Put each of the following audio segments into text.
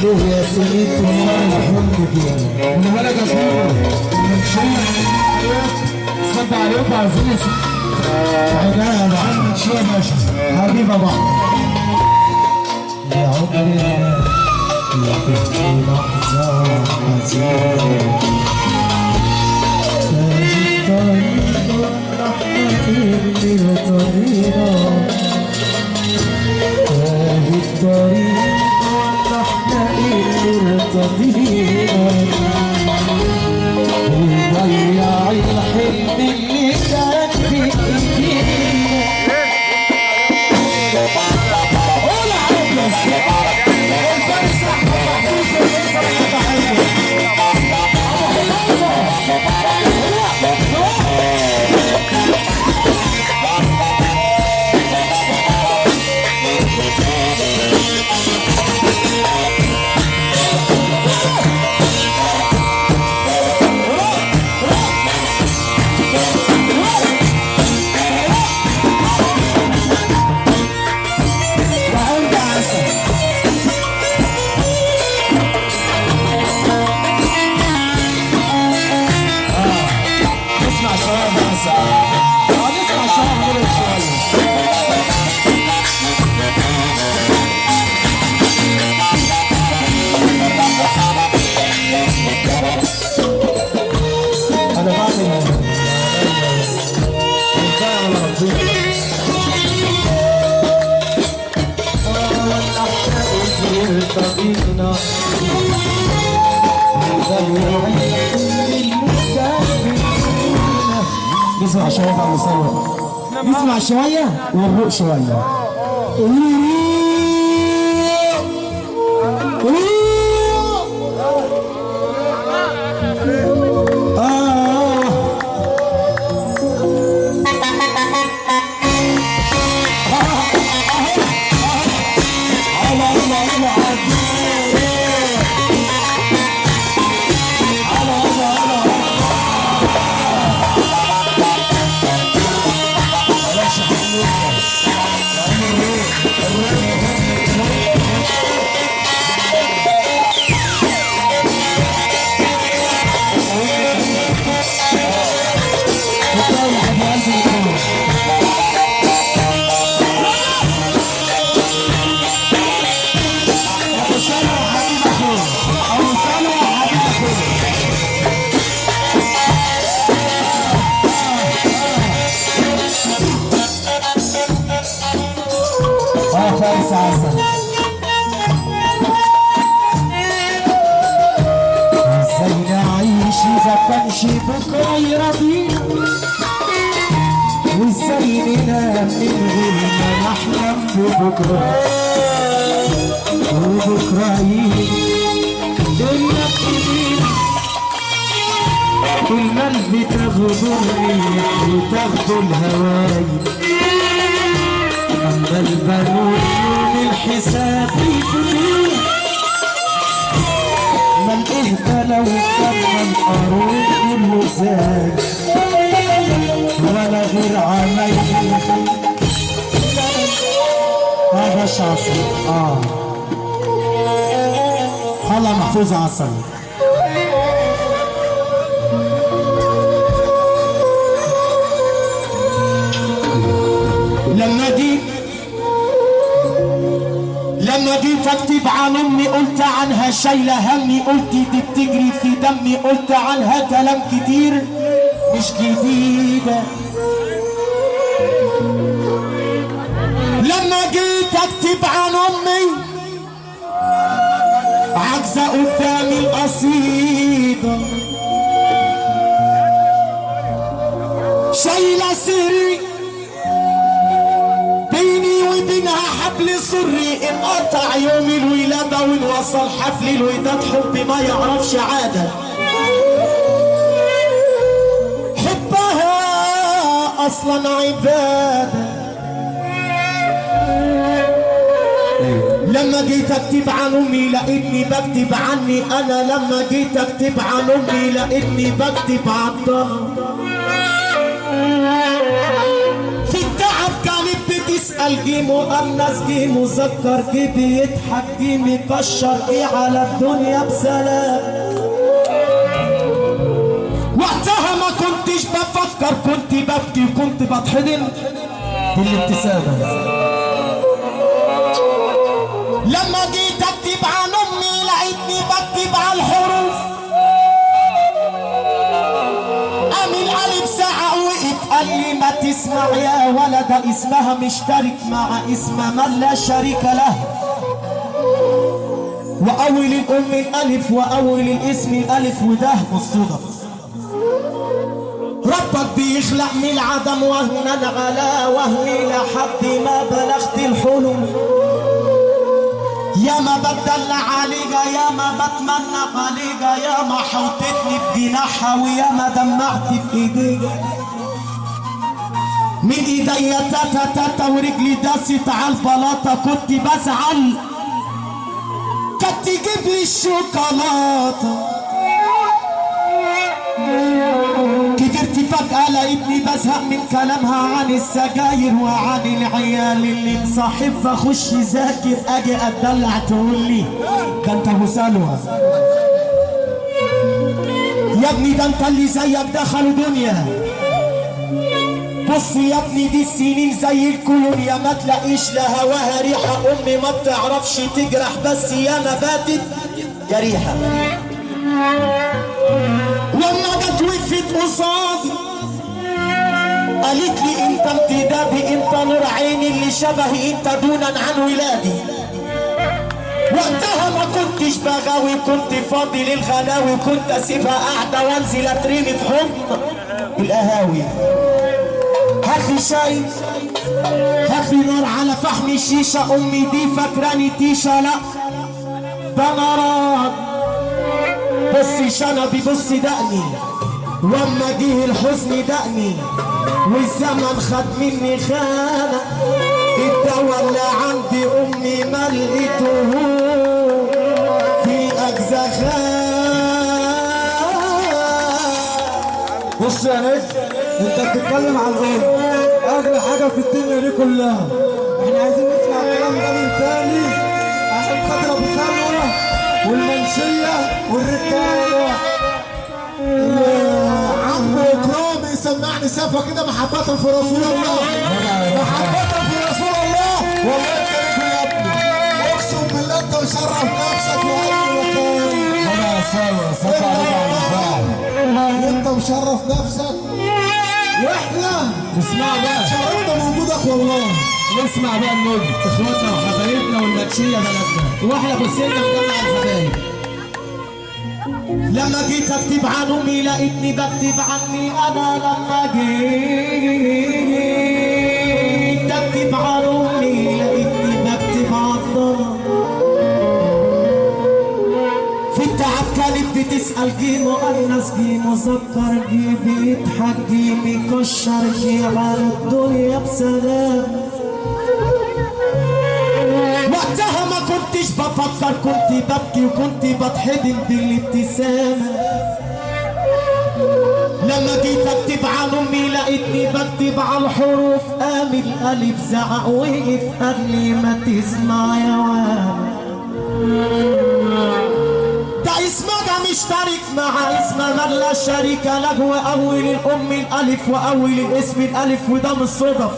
ليه يا سيدي والله الحب فيها من ولد أخوه من شيء صب عليكم عايزين عينيا يا محمد شيء يا باشا حبيب بعض يا عمري يا بنتي لحظة حزينة الطريق والرحمة اللي طريقنا الطريق تضيع وضيع الحلم اللي كان في ايدينا قول عرب الفارس احمد نسمع شوية على الصوت نسمع شوية ونروق شوية فارس عسل ازاي نعيش اذا كانش بكره يرضينا وازاي ننام من غير ما نحلم ببكره وبكره يجي الدنيا بايدينا المال بتاخده الريح وتاخده الهواي أما البنون من الحساب يفوتون من إهدى لو كان القارون كله زاي ولا غير عمايل هذا شاصر الله محفوظ عسل لما جيت اكتب عن امي قلت عنها شايله همي قلت دي بتجري في دمي قلت عنها كلام كتير مش جديده لما جيت اكتب عن امي عاجزه قدامي القصيده شايله سري حبل سري انقطع يوم الولادة وانوصل حفل الوداد حب ما يعرفش عادة حبها اصلا عبادة لما جيت اكتب عن امي لقيتني بكتب عني انا لما جيت اكتب عن امي لقيتني بكتب عن في التعب بتسأل جه مؤنث جه مذكر جه بيضحك جه مكشر جه على الدنيا بسلام. وقتها ما كنتش بفكر كنت ببكي كنت بتحضن بالابتسامة. لما جيت اكتب عن امي لقيتني بكتب على الحروف. قام الالف ساعة وقف قال لي ما تسمع يا ولد اسمها مشترك مع اسم من لا شريك له. واول الام الالف واول الاسم الالف وده بالصدف. ربك بيخلق من العدم وهنا على وهني لحد ما بلغت الحلم. يا ما بتدلع عليها يا ما بتمنى عليها يا ما حوطتني بجناحها ويا ما دمعت في ايديها. من ايديا تاتا تاتا ورجلي داست على البلاطه كنت بزعل كانت تجيب لي الشوكولاته. كبرت فجأة لقيتني بزهق من كلامها عن السجاير وعن العيال اللي مصاحب فاخش ذاكر اجي اتدلع تقول لي ده انت ابو سلوى. يا ابني ده انت اللي زيك دخلوا دنيا. بص يا ابني دي السنين زي الكولونيا ما تلاقيش لا هواها ريحه. امي ما بتعرفش تجرح بس يا ما باتت جريحه. لما جت وقفت قصادي قالت لي انت امتدادي انت نور عيني اللي شبهي انت دونا عن ولادي. وقتها ما كنتش بغاوي كنت فاضي للغلاوي كنت اسيبها قاعده وانزل اترمي في حضن القهاوي. هاتلي شاي هاتلي نار على فحم الشيشه. امي دي فاكراني تيشه لا ده نارات. بصي شنبي بصي دقني واما جه الحزن دقني والزمن خد مني خانه. الدواء اللي عندي امي ما لقيته في اجزخان. بص يا نجم انت بتتكلم عن ايه؟ اغلى حاجه في الدنيا دي كلها. احنا عايزين نسمع الكلام ده من تاني عشان خاطر ابو سلوى والمنشيه والرجاله. عم اكرامي سمعني سافه كده محبه في رسول الله. محبه في رسول الله. والله انت يا ابني اقسم بالله انت مشرف نفسك واي مكان. انا يا سلوى صفا عليك على انت مشرف نفسك واحنا نسمع بقى شرفنا بوجودك والله. نسمع بقى النجم اخواتنا وحبايبنا والنكشيه بلدنا واحنا بصينا مجمع الحبايب. لما جيت اكتب عن امي لقيتني بكتب عني انا. لما جيت اكتب عن امي لقيتني بكتب عن في التعب كانت بتسأل جه مؤنث جه مذكر جه بيضحك جه مكشر جه على الدنيا بسلام. وقتها ما كنتش بفكر كنت ببكي وكنت بتحضن بالابتسامة. لما جيت اكتب عن امي لقيتني بكتب على الحروف. قام الالف زعق وقف قال لي ما تسمع يا ولد ده اسمها مشترك مع اسم من لا شريك له. واول الام الالف واول الاسم الالف وده مش صدف.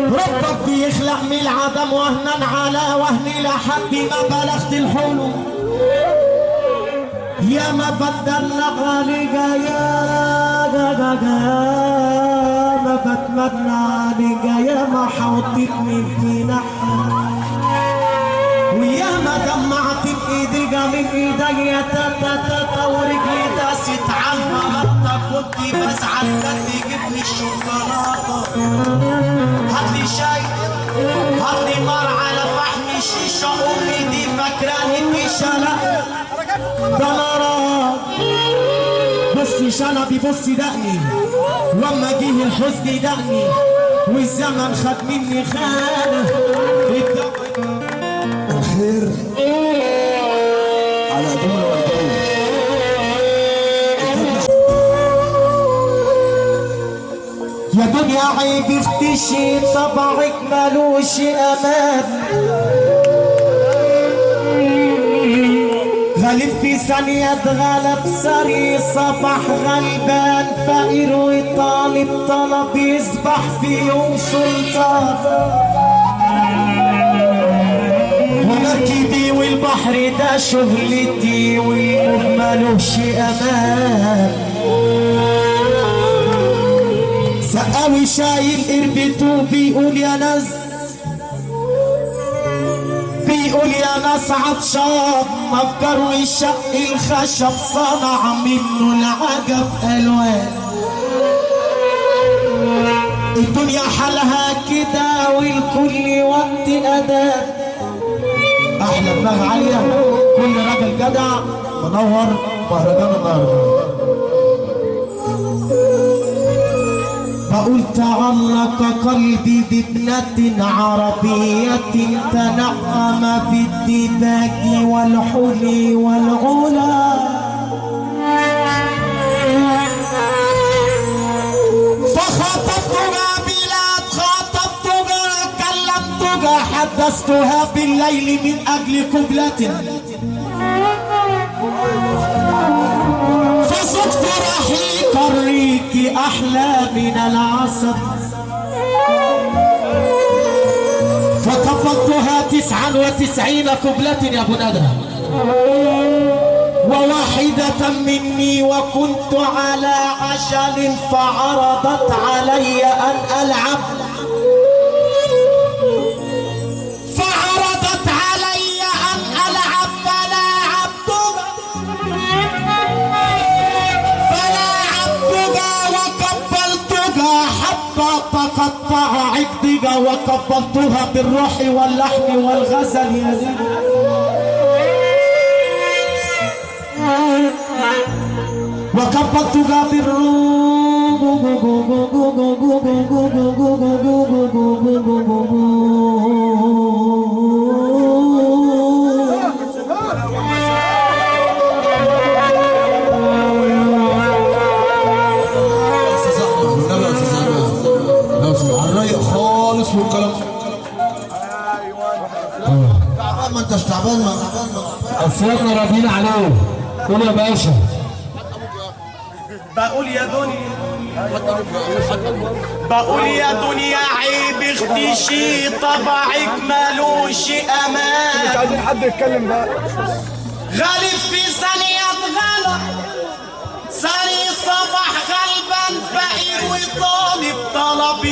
ربك بيخلق من العدم وهنا على وهني لحد ما بلغت الحلم. يا ما بتدلع عليك يا ما بتمنى عليك يا ما حوطتني في نحر ويا ما دمعت بايديك من ايديا تاتا تاتا ورجلي داست على البلاطه. كنت بزعل كان تجيبلي الشوكولاته. هاتلي شاي هاتلي نار على فحم الشيشه. امي دي فاكراني تيشه لا ده نارات. بصي شنبي بصي دقني لما جه الحزن دقني والزمن خد مني خانه. الخير على دول والدين. يا دنيا عيب اختشي طبعك ملوش امان، غالب في ثانية اتغلب سري صبح غلبان فقير وطالب طلب يسبح في يوم سلطان، ومركبي والبحر ده شغلتي والموج ملوش امان، سقاوي شايل قربته بيقول يا ناس، بيقول يا ناس عطشان مفكر وشق الخشب صنع منه العجب الوان، الدنيا حالها كده والكل وقت اداء، احلى دماغ عاليه كل راجل جدع منور مهرجان النهارده. بقول تعلق قلبي بابنة عربية تنعم بالدباج والحلي والعلا، فخاطبتها بلاد خاطبتها كلمتها حدثتها بالليل من أجل قبلة، فصدت رحيق الريك أحلى من العسل، فقبضتها 99 قبلة يا ابو ندى، وواحدة مني وكنت على عجل فعرضت علي أن ألعب، فعرضت علي أن ألعب فلاعبتها وقبلتها حتى تقطع عقدها، وقبلتها بالروح واللحم والغزل يزيد، وقبلتها بالروح الرايق خالص والكلام تعبان، ما انتش تعبان، اصلنا راضيين عليه. قول يا باشا. بقول يا دنيا، بقول يا دنيا عيب اختشي طبعك مالوش امان، مش عايزين حد يتكلم بقى. غالب في ثانية اتغلب سري صبح غلبان فقير وطالب طلب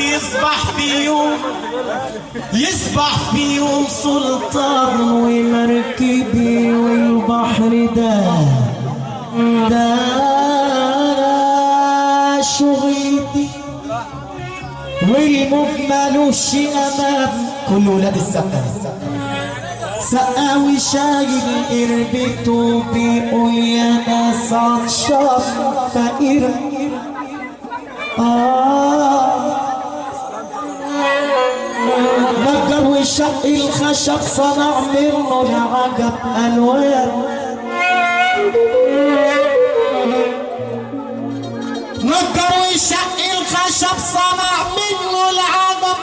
يسبح في يوم سلطان، ومركبي والبحر ده شغلتي والموج مالوش امان، كل ولاد السقا سقاوي شايل قربته بيقول يا ناس عطشان فقير، نجر وشق الخشب صنع منه العجب الوان، نجر وشق الخشب صنع منه العجب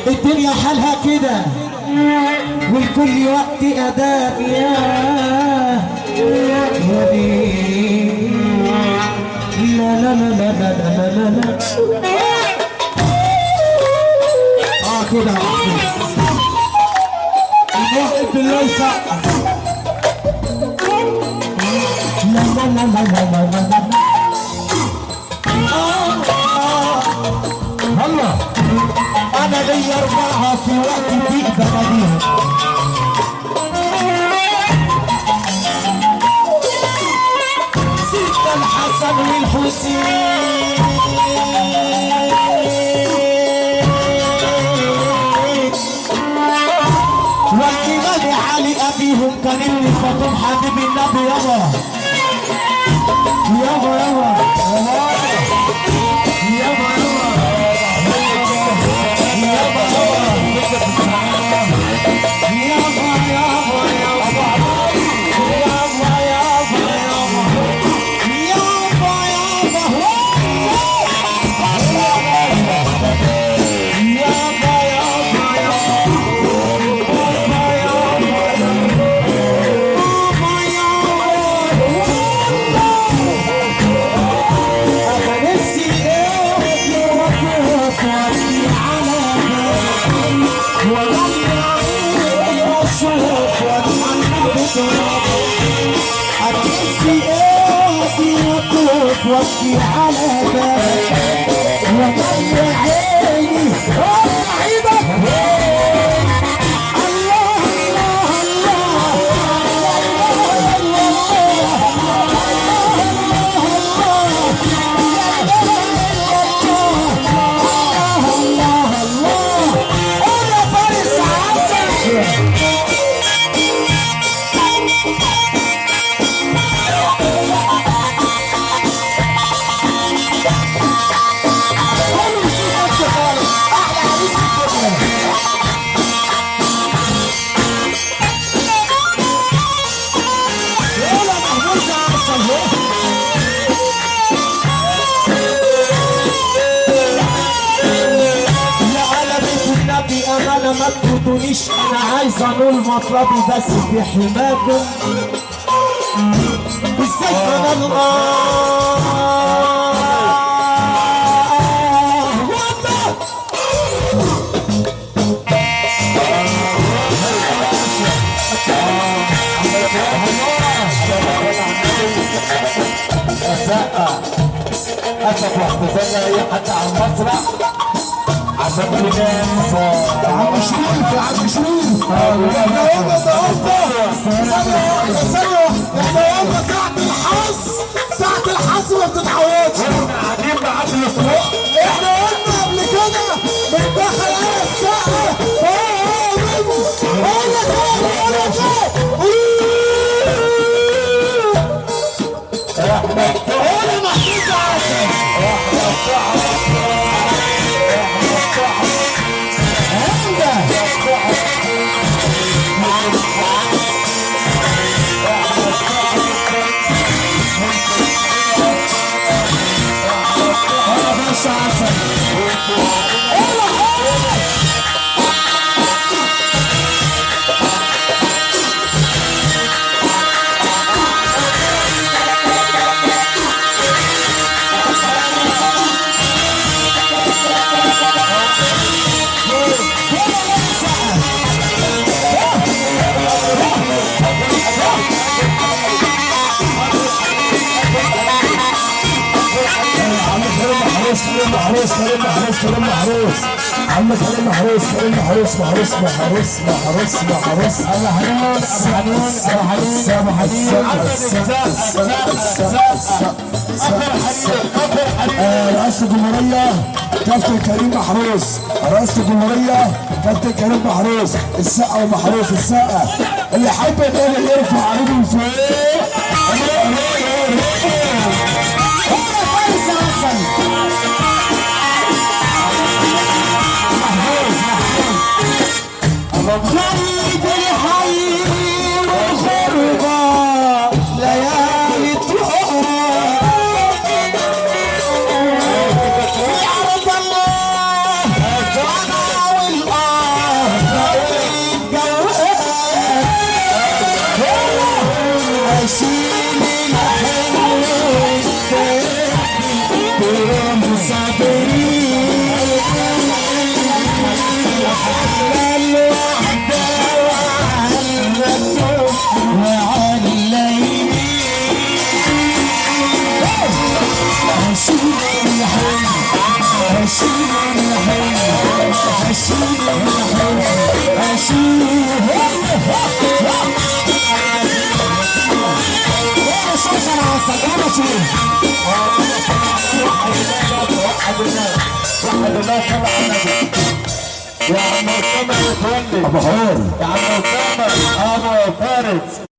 الدنيا حالها كده والكل وقت أداء يا دي لا لا لا لا لا لا لا كده الواحد بالله يسقف لا لا لا لا لا لا لا الله انا ليا 4 في وقت ضيق بناديهم، سيدنا الحسن والحسين والإمام علي أبيهم كان ابن فاطم حبيب النبي يابا يابا يابا يابا يابا يابا أكفي إيدي وطوف وابكي على بالك وضيع عيني ارفع ايدك الله الله الله الله انا فارس عسل انا ما تفوتونيش انا عايز انول مطلبي بس في حماكم بالسجن الله اسف واحتفالنا هي حتى على المسرح عشان في ناس عم شريف يا عم شريف ساعة الحظ ما بتتعوضش قاعدين بعد الاسبوع احنا قلنا قبل كده بندخل على الساعة اقول لك قول محمود عسل كريم محروس عم كريم محروس ابو رئاسة الجمهورية كابتن كريم محروس رئاسة الجمهورية كابتن كريم محروس السقا ومحروس السقا اللي حابب يقول يرفع ايده لفوق غريب الحي والغربة ليالي تهرب في عرض الله أنا والله جواب أشيل الحلو بين صابرين يا عم اسامه متولي ابو حور يا عم اسامه ابو فارس